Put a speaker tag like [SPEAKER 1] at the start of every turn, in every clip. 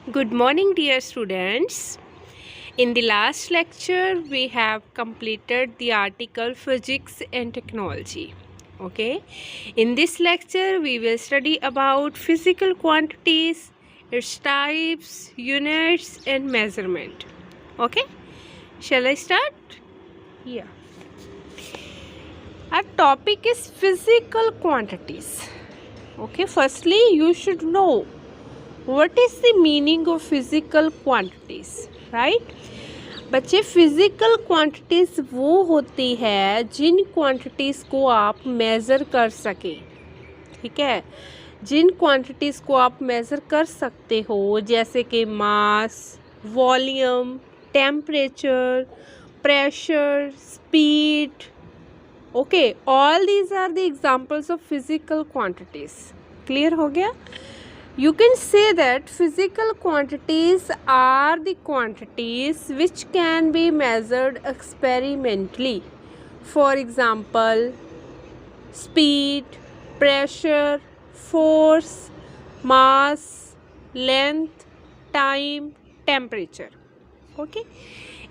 [SPEAKER 1] Good morning, dear students. In the last lecture, we have completed the article Physics and Technology. Okay. In this lecture, we will study about physical quantities, its types, units, and measurement. Okay. Shall I start? Yeah. Our topic is physical quantities. Okay. Firstly, you should know what is the meaning of physical quantities, right? बच्चे physical quantities वो होती है जिन quantities को आप measure कर सकें, ठीक है। जिन क्वांटिटीज़ को आप मेज़र कर सकते हो जैसे कि mass, volume, temperature, pressure, speed, okay, all these are the examples of physical quantities. Clear हो गया? You can say that physical quantities are the quantities which can be measured experimentally. For example, speed, pressure, force, mass, length, time, temperature. Okay?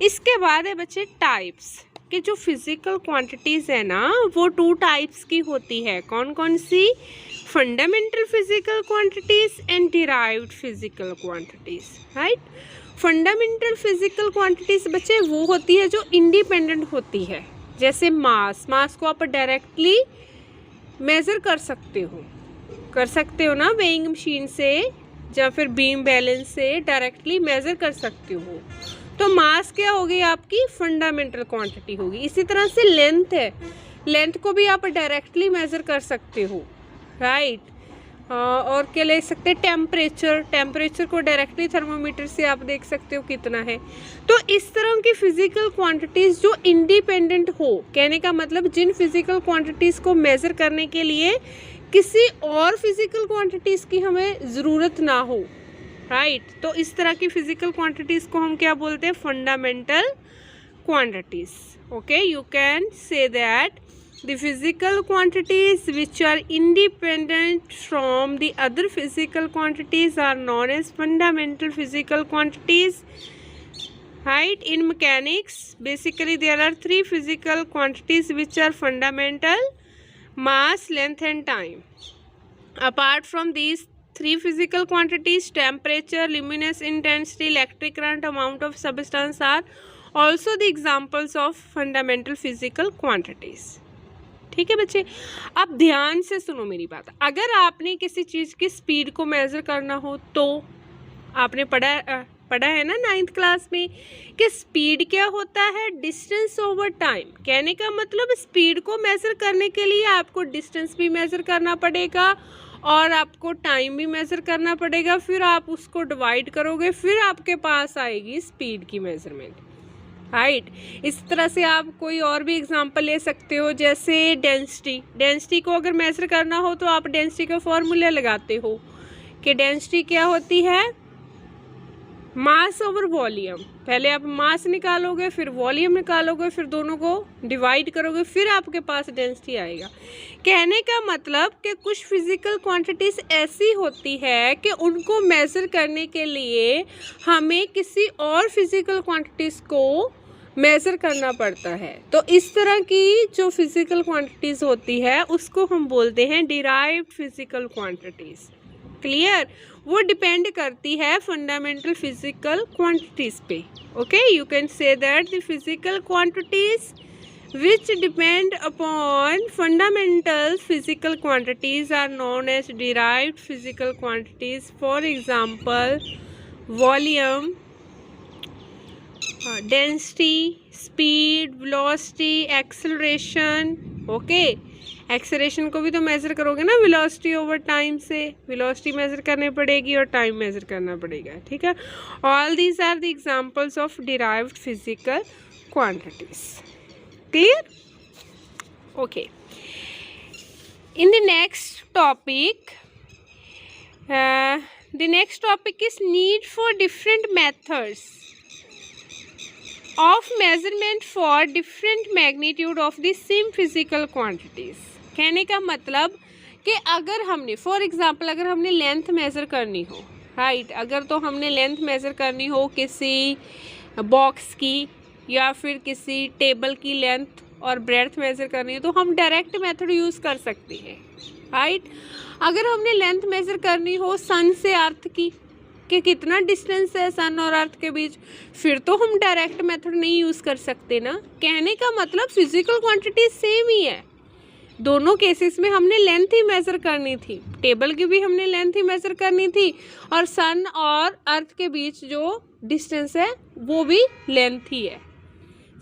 [SPEAKER 1] इसके बाद है बच्चे types कि जो physical quantities है ना वो टू टाइप्स की होती है। कौन कौन सी? Fundamental physical quantities and derived physical quantities, right. Fundamental physical quantities बच्चे वो होती है जो इंडिपेंडेंट होती है, जैसे मास को आप डायरेक्टली मेज़र कर सकते हो ना, वेइंग मशीन से या फिर बीम बैलेंस से डायरेक्टली मेज़र कर सकते हो। तो मास क्या होगी? आपकी फंडामेंटल क्वांटिटी होगी। इसी तरह से लेंथ है, लेंथ को भी आप डायरेक्टली मेज़र कर सकते हो, राइट। और क्या ले सकते हैं? टेम्परेचर को डायरेक्टली थर्मोमीटर से आप देख सकते हो कितना है। तो इस तरह की फिजिकल क्वांटिटीज़ जो इंडिपेंडेंट हो, कहने का मतलब जिन फिजिकल क्वांटिटीज़ को मेज़र करने के लिए किसी और फिजिकल क्वांटिटीज़ की हमें ज़रूरत ना हो, राइट। तो इस तरह की फिजिकल क्वांटिटीज़ को हम क्या बोलते हैं? Fundamental quantities. Okay, you can say that the physical quantities which are independent from the other physical quantities are known as fundamental physical quantities, right? In mechanics, basically there are three physical quantities which are fundamental: mass, length and time. Apart from these three physical quantities, temperature, luminous intensity, electric current, amount of substance are also the examples of fundamental physical quantities. ठीक है बच्चे, अब ध्यान से सुनो मेरी बात। अगर आपने किसी चीज़ की स्पीड को मेज़र करना हो तो आपने पढ़ा है ना 9th क्लास में कि स्पीड क्या होता है? Distance over time. कहने का मतलब स्पीड को मेज़र करने के लिए आपको डिस्टेंस भी मेज़र करना पड़ेगा और आपको टाइम भी मेज़र करना पड़ेगा। फिर आप उसको डिवाइड करोगे, फिर आपके पास आएगी स्पीड की मेज़रमेंट, राइट। इस तरह से आप कोई और भी एग्जांपल ले सकते हो, जैसे डेंसिटी को अगर मेज़र करना हो तो आप डेंसिटी का फॉर्मूला लगाते हो कि डेंसिटी क्या होती है? मास ओवर वॉल्यूम। पहले आप मास निकालोगे, फिर वॉल्यूम निकालोगे, फिर दोनों को डिवाइड करोगे, फिर आपके पास डेंसिटी आएगा। कहने का मतलब कि कुछ फिजिकल क्वांटिटीज़ ऐसी होती है कि उनको मेज़र करने के लिए हमें किसी और फिजिकल क्वांटिटीज़ को मेज़र करना पड़ता है। तो इस तरह की जो फिजिकल क्वांटिटीज़ होती है उसको हम बोलते हैं डिराइव्ड फिजिकल क्वांटिटीज़। क्लियर? वो डिपेंड करती है फंडामेंटल फिजिकल क्वांटिटीज़ पे। Okay, you can say that the physical quantities which depend upon fundamental physical quantities are known as derived physical quantities. For example, volume, density, speed, velocity, acceleration. Okay, acceleration को भी तो measure करोगे ना velocity over time से। Velocity measure करनी पड़ेगी और time measure करना पड़ेगा, ठीक है। All these are the examples of derived physical quantities. Clear? Okay. In the next topic, is need for different methods of measurement for different magnitude of the same physical quantities. कहने का मतलब कि अगर हमने फॉर एग्जांपल अगर हमने length measure करनी हो, राइट। अगर तो हमने लेंथ मेज़र करनी हो किसी बॉक्स की या फिर किसी टेबल की लेंथ और ब्रेड्थ मेज़र करनी है तो हम डायरेक्ट मेथड यूज़ कर सकते हैं, राइट। अगर हमने लेंथ मेज़र करनी हो सन से अर्थ की कि कितना डिस्टेंस है सन और अर्थ के बीच, फिर तो हम डायरेक्ट मेथड नहीं यूज़ कर सकते ना। कहने का मतलब फिजिकल क्वांटिटी सेम ही है, दोनों केसेस में हमने लेंथ ही मेज़र करनी थी। टेबल की भी हमने लेंथ ही मेज़र करनी थी और सन और अर्थ के बीच जो डिस्टेंस है वो भी लेंथ ही है।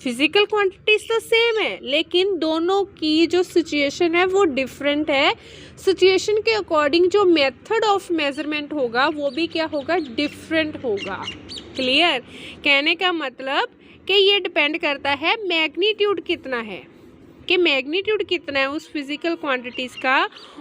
[SPEAKER 1] फिजिकल क्वांटिटीज तो सेम है लेकिन दोनों की जो सिचुएशन है वो डिफरेंट है। सिचुएशन के अकॉर्डिंग जो मेथड ऑफ मेजरमेंट होगा वो भी क्या होगा, डिफरेंट होगा। क्लियर। कहने का मतलब कि ये डिपेंड करता है मैग्नीट्यूड कितना है, कि मैग्नीट्यूड कितना है उस फिजिकल क्वांटिटीज़ का,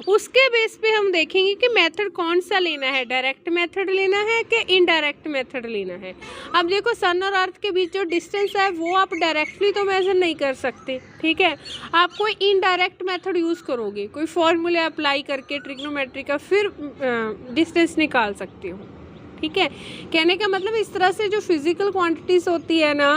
[SPEAKER 1] उसके बेस पे हम देखेंगे कि मेथड कौन सा लेना है, डायरेक्ट मेथड लेना है कि इनडायरेक्ट मेथड लेना है। अब देखो सन और अर्थ के बीच जो डिस्टेंस है वो आप डायरेक्टली तो मेज़र नहीं कर सकते, ठीक है। आप कोई इनडायरेक्ट मेथड यूज़ करोगे, कोई फॉर्मूला अप्लाई करके ट्रिग्नोमेट्री का, फिर डिस्टेंस निकाल सकते हो, ठीक है। कहने का मतलब इस तरह से जो फिजिकल क्वांटिटीज़ होती है ना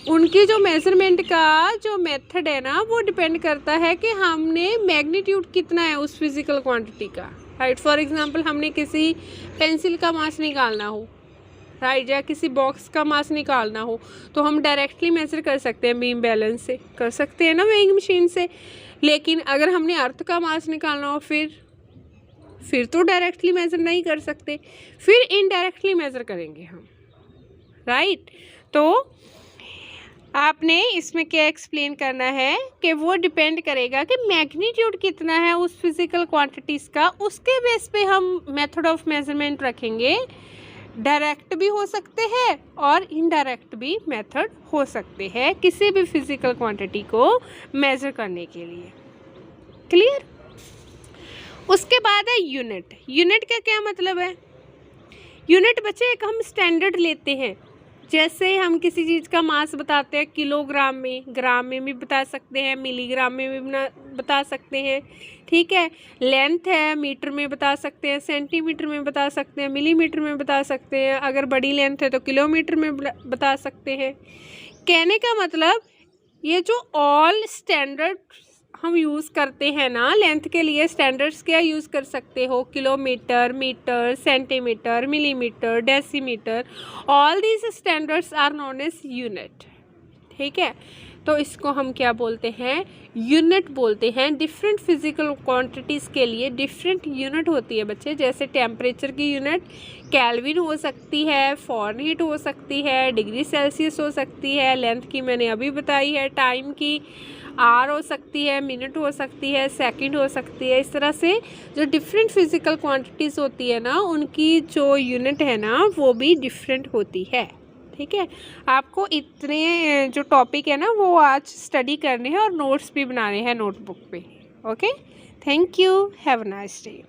[SPEAKER 1] उनकी जो मेज़रमेंट का जो मेथड है ना वो डिपेंड करता है कि हमने मैग्नीट्यूड कितना है उस फिजिकल क्वांटिटी का, राइट। फॉर एग्जांपल हमने किसी पेंसिल का मास निकालना हो, राइट, या किसी बॉक्स का मास निकालना हो तो हम डायरेक्टली मेज़र कर सकते हैं, बीम बैलेंस से कर सकते हैं ना, वेइंग मशीन से। लेकिन अगर हमने अर्थ का मास निकालना हो फिर तो डायरेक्टली मेज़र नहीं कर सकते, फिर इनडायरेक्टली मेज़र करेंगे हम, राइट। तो आपने इसमें क्या एक्सप्लेन करना है कि वो डिपेंड करेगा कि मैग्नीट्यूड कितना है उस फिजिकल क्वांटिटीज़ का, उसके बेस पे हम मेथड ऑफ मेजरमेंट रखेंगे। डायरेक्ट भी हो सकते हैं और इनडायरेक्ट भी मेथड हो सकते हैं किसी भी फिजिकल क्वांटिटी को मेज़र करने के लिए। क्लियर। उसके बाद है यूनिट। यूनिट का क्या मतलब है? यूनिट बच्चे एक हम स्टैंडर्ड लेते हैं, जैसे हम किसी चीज़ का मास बताते हैं किलोग्राम में, ग्राम में भी बता सकते हैं, मिलीग्राम में भी बता सकते हैं, ठीक है। लेंथ है मीटर में बता सकते हैं, सेंटीमीटर में बता सकते हैं, मिलीमीटर में बता सकते हैं, अगर बड़ी लेंथ है तो किलोमीटर में बता सकते हैं। कहने का मतलब ये जो ऑल स्टैंडर्ड हम यूज़ करते हैं ना लेंथ के लिए, स्टैंडर्ड्स क्या यूज़ कर सकते हो, kilometre, metre, centimetre, millimetre, decimetre, all these standards are known as unit, ठीक है। तो इसको हम क्या बोलते हैं, यूनिट बोलते हैं। डिफरेंट फिजिकल क्वांटिटीज़ के लिए डिफरेंट यूनिट होती है बच्चे, जैसे टेम्परेचर की यूनिट केल्विन हो सकती है, फॉरेनहीट हो सकती है, डिग्री सेल्सियस हो सकती है, लेंथ की मैंने अभी बताई है, टाइम की आर हो सकती है, मिनट हो सकती है, सेकंड हो सकती है। इस तरह से जो डिफरेंट फिजिकल क्वांटिटीज़ होती है ना उनकी जो यूनिट है ना वो भी डिफरेंट होती है, ठीक है। आपको इतने जो टॉपिक है ना वो आज स्टडी करने हैं और नोट्स भी बनाने हैं नोटबुक पे। Okay, thank you, have a nice day.